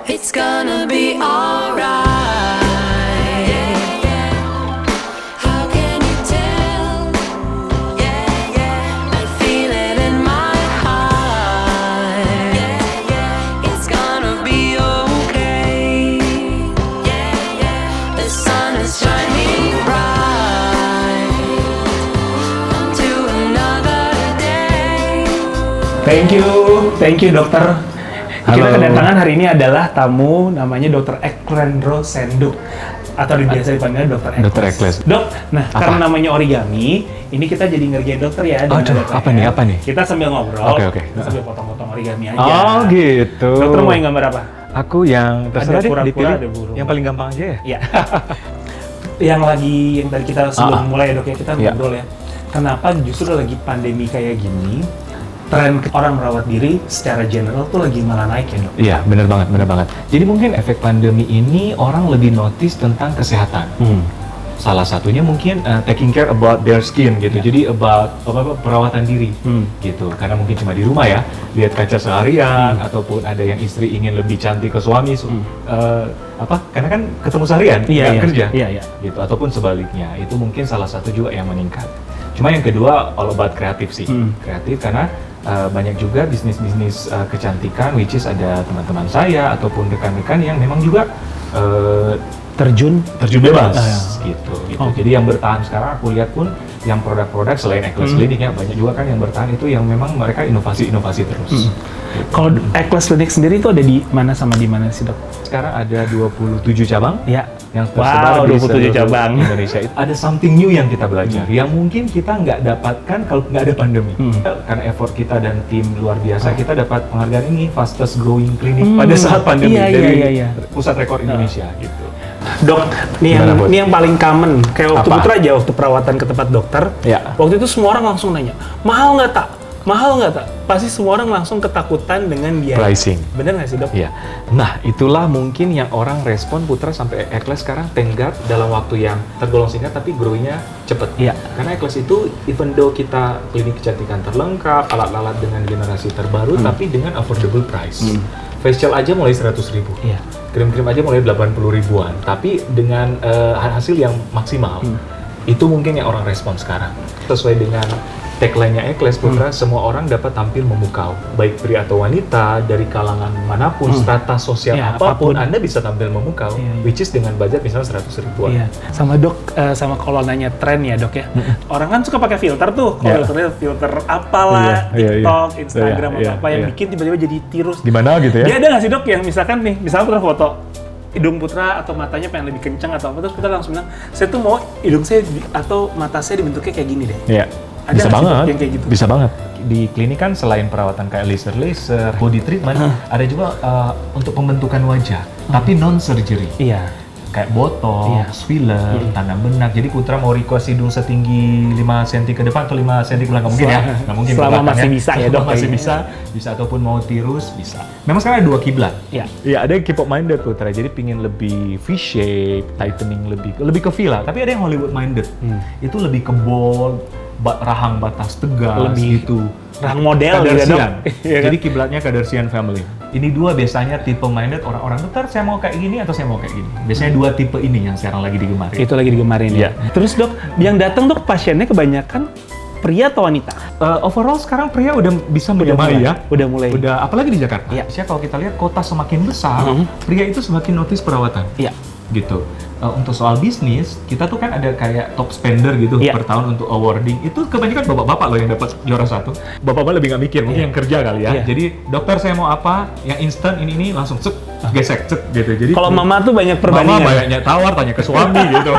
It's gonna be alright. How can you tell? I feel it in my heart. It's gonna be okay. The sun is shining bright to another day. Thank you dokter. Kita kedatangan hari ini adalah tamu namanya Dr. Eklendro Senduk atau biasa dipanggil Dr. Ekles. Dr. Ekles. Dok, nah Apa? karena namanya origami, ini kita jadi ngerjain dokter ya. Aduh, dengan dokter apa ya. nih, apa nih? Kita sambil ngobrol, Oke. kita sambil potong-potong origami aja. Oh gitu. Dokter mau yang gambar apa? Aku yang terserah Ada deh, kura-kura, dipilih. ada burung. Yang paling gampang aja ya? Iya. Yang tadi kita sebelum mulai ya dok ya, kita Iya. ngobrol ya. Kenapa justru lagi pandemi kayak gini, tren orang merawat diri secara general tuh lagi malah naik ya dok? Iya, bener banget. Jadi mungkin efek pandemi ini orang lebih notice tentang kesehatan. Salah satunya mungkin taking care about their skin gitu. Ya. Jadi about perawatan diri gitu. Karena mungkin cuma di rumah ya, lihat kaca seharian ataupun ada yang istri ingin lebih cantik ke suami karena kan ketemu seharian, nggak kerja. Iya. Gitu ataupun sebaliknya. Itu mungkin salah satu juga yang meningkat. Cuma yang kedua all about kreatif sih. Kreatif karena banyak juga bisnis-bisnis kecantikan which is ada teman-teman saya ataupun rekan-rekan yang memang juga Terjun bebas Ah, gitu. Oh. Jadi yang bertahan sekarang aku lihat pun yang produk-produk selain Ekles Clinic ya banyak juga kan yang bertahan itu yang memang mereka inovasi terus. Gitu. Kalau Ekles Clinic sendiri itu ada di mana sama di mana sih dok? Sekarang ada 27 cabang Ya. yang tersebar Wow, di 27 seluruh cabang. Indonesia. Itu ada something new yang kita belajar yang mungkin kita nggak dapatkan kalau nggak ada pandemi. Karena effort kita dan tim luar biasa, kita dapat penghargaan ini fastest growing clinic pada saat pandemi dari Pusat Rekor Indonesia gitu. Dok, ini yang paling common. Kayak waktu Apa? Putra aja, waktu perawatan ke tempat dokter. Ya. Waktu itu semua orang langsung nanya, mahal nggak tak? Pasti semua orang langsung ketakutan dengan biaya. Pricing. Bener nggak sih dok? Iya. Nah, itulah mungkin yang orang respon Putra sampai Ekles sekarang tenggat dalam waktu yang tergolong singkat tapi grow-nya cepet. Iya. Karena Ekles itu even though kita klinik kecantikan terlengkap, alat-alat dengan generasi terbaru tapi dengan affordable price. Facial aja mulai 100.000. Iya. Krim-krim aja mulai 80 ribuan, tapi dengan hasil yang maksimal. Itu mungkin yang orang respon sekarang. Sesuai dengan tagline-nya Ekles Putra, semua orang dapat tampil memukau. Baik pria atau wanita, dari kalangan manapun, strata sosial Ya, apapun, apapun. Anda bisa tampil memukau. Iya. Which is dengan budget misalnya 100 ribuan. Iya. Sama dok, sama kalau nanya tren ya dok ya. Orang kan suka pakai filter tuh. Kalau Iya. filternya filter apalah, Iya, TikTok, Instagram Iya, atau apa yang iya. bikin tiba-tiba jadi tirus. Gimana gitu ya? Dia ada nggak sih dok yang misalkan Putra foto hidung Putra atau matanya pengen lebih kencang atau apa, terus Putra langsung bilang, saya tuh mau hidung saya atau mata saya dibentuknya kayak gini deh. Iya. Ada Bisa nggak sih, banget. Dok, yang kayak gitu? Bisa banget. Di klinik kan selain perawatan kayak laser, body treatment, ada juga untuk pembentukan wajah, tapi non surgery. Iya. Kayak botox, filler, tanam benak. Jadi Putra mau request hidung setinggi 5 cm ke depan atau 5 cm ke belakang, mungkin ya? Nggak mungkin Selama ke belakang masih bisa ya, Selama Dok, masih kayaknya. bisa ataupun mau tirus, bisa. Memang sekarang ada 2 kiblat. Iya. Iya, ada yang K-pop minded Putra. Jadi pingin lebih V-shape, tightening lebih ke V lah. Tapi ada yang Hollywood minded. Itu lebih ke bold, rahang batas tegas Lebih gitu. rahang model gitu ya, Dok. Kadersian. Iya kan? Jadi kiblatnya Kadersian family. Ini dua biasanya tipe minded orang-orang, dokter saya mau kayak gini atau saya mau kayak gini. Biasanya dua tipe ini yang sekarang lagi digemari. Itu lagi digemarin ya. Iya. Terus dok, yang datang dok pasiennya kebanyakan pria atau wanita? Overall sekarang pria udah bisa menyamai mulai. ya. Udah mulai. Udah apalagi di Jakarta. Iya. Biasanya kalau kita lihat kota semakin besar, pria itu semakin notice perawatan. Iya. Gitu. Untuk soal bisnis, kita tuh kan ada kayak top spender gitu Iya. per tahun untuk awarding. Itu kebanyakan bapak-bapak loh yang dapat juara 1. Bapak-bapak lebih nggak mikir, mungkin yang kerja kali ya. Iya. Jadi dokter saya mau apa, yang instan ini langsung cek, gesek cek gitu. Jadi Kalau mama tuh banyak mama perbandingan. banyaknya tawar, tanya ke suami gitu.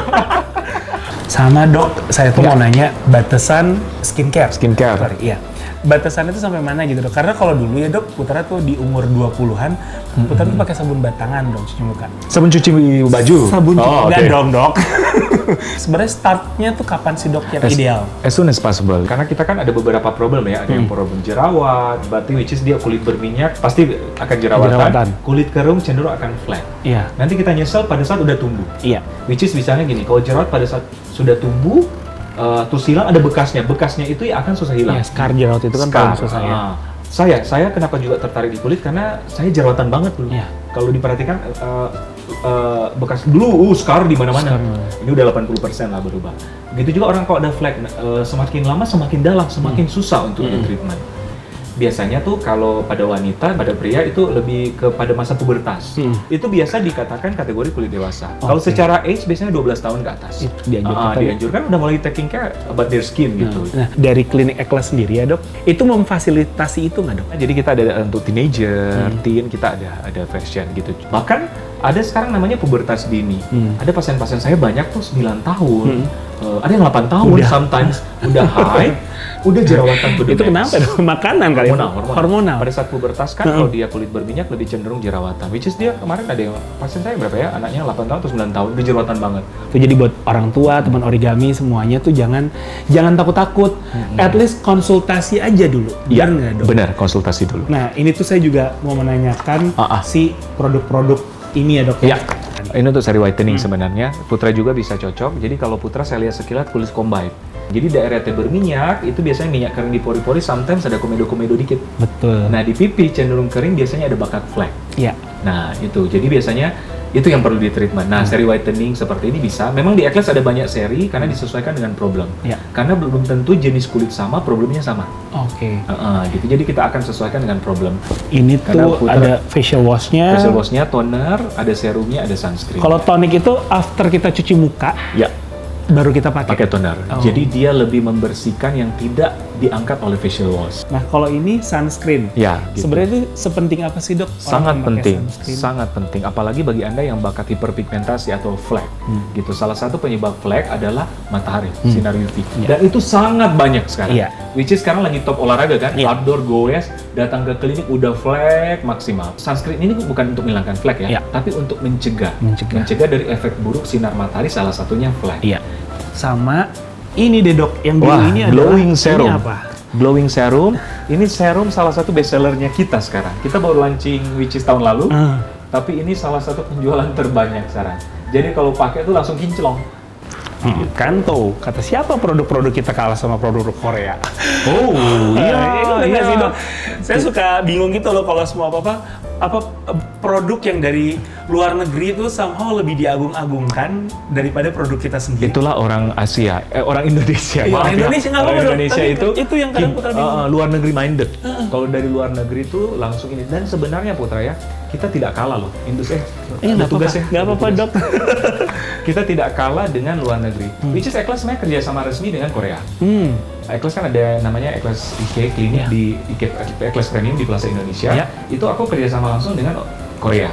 Sama dok, saya tuh mau nanya batasan skincare. Skincare. Sorry, iya. Batasannya itu sampai mana gitu dok? Karena kalau dulu ya dok, Putra tuh di umur 20-an, Putra tuh pakai sabun batangan dong cuci muka. Sabun cuci baju. Sabun cuci, Oh, enggak oke. dong dok. Sebenarnya startnya tuh kapan sih dok yang ideal? As soon as possible. Karena kita kan ada beberapa problem ya. Ada yang problem jerawat, berarti which is dia kulit berminyak, pasti akan jerawatan. Jerawatan. Kulit kering cenderung akan flat. Iya. Nanti kita nyesel pada saat udah tumbuh. Iya. Which is misalnya gini, kalau jerawat pada saat sudah tumbuh, terus hilang ada bekasnya. Bekasnya itu ya akan susah hilang. Iya, scar jerawat itu kan paling susah ya. Saya kenapa juga tertarik di kulit karena saya jerawatan banget dulu. Iya. kalau diperhatikan bekas dulu scar di mana-mana. Ini udah 80% lah berubah. Begitu juga orang kalau ada flek, semakin lama semakin dalam, semakin susah untuk di treatment. Biasanya tuh kalau pada wanita, pada pria itu lebih kepada masa pubertas. Itu biasa dikatakan kategori kulit dewasa. Kalau secara age biasanya 12 tahun ke atas. Itu dianjurkan. Dianjurkan udah mulai taking care about their skin gitu. Nah, dari klinik Eklas sendiri ya dok, itu memfasilitasi itu nggak dok? Jadi kita ada untuk teenager, teen, kita ada fashion gitu. Bahkan ada sekarang namanya pubertas dini. Ada pasien-pasien saya banyak tuh 9 tahun, ada yang 8 tahun, sometimes udah high, udah jerawatan bedu. Itu kenapa dok? Makanan kali ya? Hormonal. Pada saat pubertas kan kalau dia kulit berminyak lebih cenderung jerawatan. Which is dia kemarin ada yang pasien saya berapa ya, anaknya 8 tahun atau 9 tahun, udah jerawatan banget. Tuh, jadi buat orang tua, teman origami semuanya tuh jangan takut-takut. At least konsultasi aja dulu. Iya, Benar nggak dok? benar, konsultasi dulu. Nah, ini tuh saya juga mau menanyakan si produk-produk ini ya dok. Ya, ini untuk seri whitening sebenarnya. Putra juga bisa cocok. Jadi kalau Putra saya lihat sekilas kulit combine. Jadi daerah yang berminyak itu biasanya minyak kering di pori-pori, sometimes ada komedo-komedo dikit. Betul. Nah di pipi cenderung kering biasanya ada bakat flek. Iya. Nah itu, jadi biasanya itu yang perlu di treatment. Nah seri whitening seperti ini bisa. Memang di Eklas ada banyak seri karena disesuaikan dengan problem. Iya. Karena belum tentu jenis kulit sama, problemnya sama. Oke. Gitu. Jadi kita akan sesuaikan dengan problem. Ini Karena tuh ada facial washnya. Facial washnya, toner, ada serumnya, ada sunscreen. Kalau tonic itu after kita cuci muka, ya, baru kita pakai toner. Oh. Jadi dia lebih membersihkan yang tidak diangkat oleh facial wash. Nah, kalau ini sunscreen. Ya, gitu. Sebenarnya itu sepenting apa sih, Dok? Sangat orang pakai penting, sunscreen? sangat penting. Apalagi bagi Anda yang bakat hiperpigmentasi atau flek. Gitu. Salah satu penyebab flek adalah matahari, sinar UV. Dan itu sangat banyak sekarang. Iya. Which is sekarang lagi top olahraga kan? Iya. Outdoor goes, datang ke klinik udah flek maksimal. Sunscreen ini bukan untuk menghilangkan flek ya, Iya. tapi untuk mencegah. Mencegah. Mencegah dari efek buruk sinar matahari, salah satunya flek. Iya. Sama ini deh, Dok, yang biru Wah, ini adalah glowing serum. Ini apa? Glowing serum, ini serum salah satu best sellernya kita sekarang. Kita baru launching which is tahun lalu, tapi ini salah satu penjualan terbanyak sekarang. Jadi kalau pakai tuh langsung kinclong. Kan tuh, kata siapa produk-produk kita kalah sama produk Korea? Oh, Iya sih, Dok. Saya suka bingung gitu loh kalau semua apa produk yang dari luar negeri itu somehow lebih diagung-agungkan daripada produk kita sendiri. Itulah orang Asia, orang Indonesia. Iya, maaf orang ya. Indonesia nggak Orang apa-apa, Dok. Indonesia Tapi itu yang kadang Putra bingung. luar negeri minded. Kalau dari luar negeri itu langsung ini. Dan sebenarnya Putra ya, kita tidak kalah loh. Nggak apa-apa, nggak apa-apa, Dok. Kita tidak kalah dengan luar negeri. Which is Eklas sebenarnya kerjasama resmi dengan Korea. Eklas kan ada namanya Eklas IK klinik di Eklas Premium di Plaza Indonesia. Iya. Itu aku kerjasama langsung dengan Korea.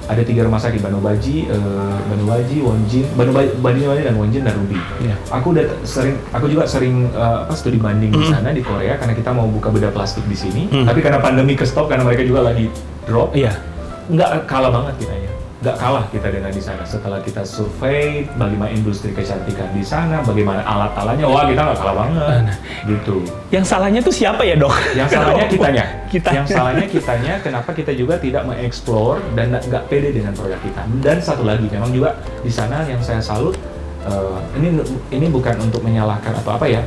Ada 3 rumah sakit, Banobaji, Wonjin, Banobaji dan Wonjin dan Ruby. Iya. Aku juga sering studi banding di sana di Korea karena kita mau buka bedah plastik di sini. Tapi karena pandemi ke stop karena mereka juga lagi drop. Iya. Nggak kalah banget kita ya. Nggak kalah kita dengan di sana. Setelah kita survei bagaimana industri kecantikan di sana, bagaimana alat-alatnya, wah kita nggak kalah banget. Gitu. Yang salahnya tuh siapa ya, Dok? Yang salahnya kitanya. Kitanya. Yang salahnya kitanya, kenapa kita juga tidak mengeksplor dan nggak pede dengan produk kita. Dan satu lagi, memang juga di sana yang saya salut, ini bukan untuk menyalahkan atau apa ya,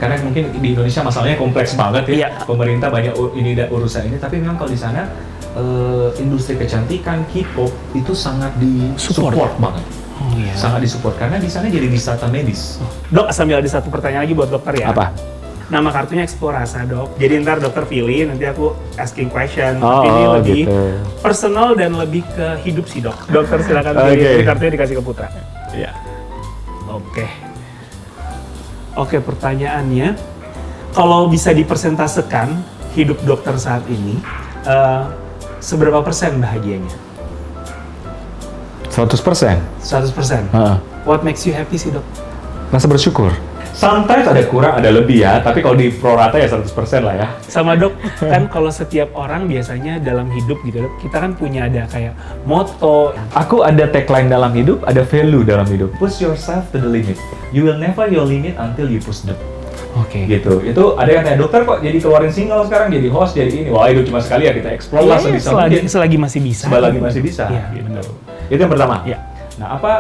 karena mungkin di Indonesia masalahnya kompleks banget ya. Iya. Pemerintah banyak ini dan urusan ini, tapi memang kalau di sana industri kecantikan, K-pop itu sangat disupport banget. Oh iya. Sangat disupport karena di sana jadi wisata medis. Dok, sambil ada satu pertanyaan lagi buat dokter ya. Apa? Nama kartunya Explorasa, Dok. Jadi ntar dokter pilih, nanti aku asking question. Oh, Tapi ini lebih gitu. personal dan lebih ke hidup sih, Dok. Dokter silakan pilih. Oke. Ini kartunya dikasih ke Putra. Iya. Oke, pertanyaannya, kalau bisa dipersentasekan hidup dokter saat ini, seberapa persen bahagianya? 100%. 100%. What makes you happy sih, Dok? Rasa bersyukur. Sometimes ada kurang, ada lebih ya, tapi kalau di prorata ya 100% lah ya. Sama, Dok, kan kalau setiap orang biasanya dalam hidup gitu, Dok, kita kan punya ada kayak moto. Aku ada tagline dalam hidup, ada value dalam hidup. Push yourself to the limit. You will never your limit until you push them. Oke. Gitu. Itu ada yang tanya, dokter kok jadi keluarin single sekarang, jadi host, jadi ini. Wah, itu cuma sekali ya, kita explore lah sebisa mungkin. Selagi masih bisa. Selagi masih bisa. Iya, Gitu. benar. Itu yang pertama. Iya. Nah, apa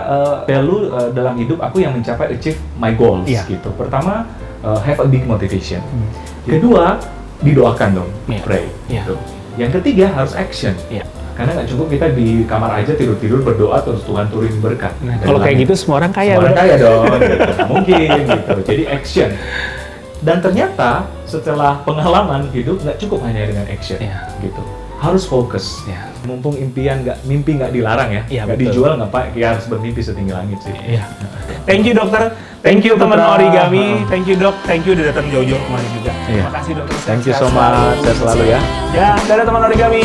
value dalam hidup aku yang mencapai achieve my goals Iya. gitu. Pertama, have a big motivation. Kedua, didoakan dong, Iya. pray. Iya. Gitu. Yang ketiga harus action. Iya. Karena nggak cukup kita di kamar aja tidur-tidur berdoa terus Tuhan turunin berkat. Nah, dari kalau kayak langit. gitu semua orang kaya. Semua orang Bro. kaya dong, gitu. Nggak mungkin gitu. Jadi action. Dan ternyata setelah pengalaman hidup nggak cukup hanya dengan action, Iya. gitu. Harus fokus. Iya. Mumpung mimpi nggak dilarang ya, Iya, nggak betul. dijual nggak pak, ya harus bermimpi setinggi langit sih. Iya. Thank you dokter, thank you teman Putra. origami, thank you dok, thank you udah datang jauh-jauh kemari juga. Iya. Terima kasih dokter. Thank you Sehat so much, selalu. saya selalu ya. Ya, dadah teman origami.